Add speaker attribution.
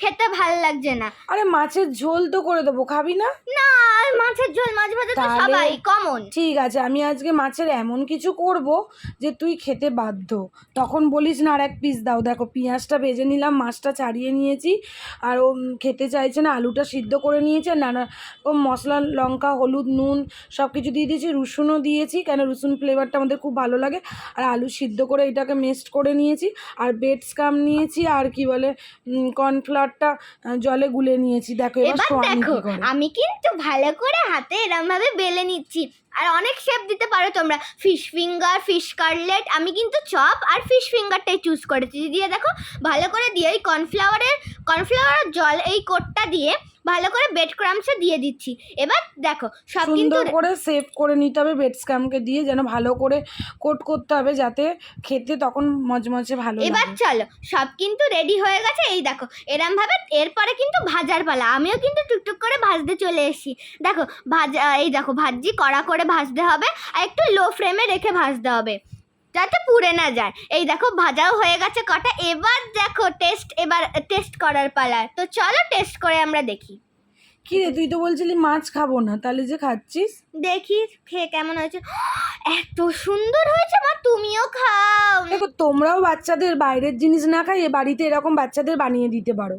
Speaker 1: খেতে ভালো লাগছে না।
Speaker 2: আরে মাছের ঝোল তো করে দেবো, খাবি না?
Speaker 1: না, মাছের ঝোল মাছ ভাজা তো সবাই কমন।
Speaker 2: ঠিক আছে, আমি আজকে মাছের এমন কিছু করব যে তুই খেতে বাধ্য, তখন বলিস না আর এক পিস দাও। দেখো পেঁয়াজটা ভেজে নিলাম, মাছটা ছাড়িয়ে নিয়েছি, আর ও খেতে চাইছে না, আলুটা সিদ্ধ করে নিয়েছে, নানা মশলা লঙ্কা হলুদ নুন সব কিছু দিয়ে দিয়েছি, রসুনও দিয়েছি, কেন রসুন ফ্লেভারটা আমাদের খুব ভালো লাগে। আর আলু সিদ্ধ করে এটাকে মেস্ট করে নিয়েছি, আর বেড স্কাম নিয়েছি, আর কি বলে কর্নফ্লাওয়ারটা জলে গুলে নিয়েছি। দেখো
Speaker 1: এবার দেখো আমি কিন্তু ভালো করে হাতে এরম ভাবে বেলে নিচ্ছি। আর অনেক শেপ দিতে পারো তোমরা, ফিশ ফিঙ্গার, ফিশ কাটলেট। আমি কিন্তু চপ আর ফিশ ফিঙ্গারটাই চুজ করেছি। দিয়ে দেখো ভালো করে দিয়ে এই কর্নফ্লাওয়ারের জল এই কোটটা দিয়ে ভালো করে বেড ক্রাম্বসে দিয়ে দিচ্ছি। এবার দেখো সব কিন্তু
Speaker 2: সুন্দর করে সেভ করে নিতে হবে বেড স্ক্রামকে দিয়ে, যেন ভালো করে কোট করতে হবে যাতে খেতে তখন মজমজে ভালো লাগে।
Speaker 1: এবার চলো সব কিন্তু রেডি হয়ে গেছে। এই দেখো এরম ভাবে এরপরে কিন্তু ভাজার পালা। আমিও কিন্তু টুকটুক করে ভাজতে চলে এসেছি। দেখো এই দেখো ভাজি কড়া করে ভাজতে হবে, আর একটু লো ফ্লেমে রেখে ভাজতে হবে যাতে পুড়ে না যায়। এই দেখো ভাজাও হয়ে গেছে কটা। এবার দেখো এবার টেস্ট করার পালা। তো চলো টেস্ট করে আমরা দেখি।
Speaker 2: কি রে, তুই তো বলছিলি মাছ খাবো না, তাহলে যে খাচ্ছিস?
Speaker 1: দেখি খেয়ে কেমন হয়েছে। এত সুন্দর হয়েছে মা, তুমিও খাও।
Speaker 2: দেখো তোমরাও বাচ্চাদের বাইরের জিনিস না খাইয়ে বাড়িতে এরকম বাচ্চাদের বানিয়ে দিতে পারো।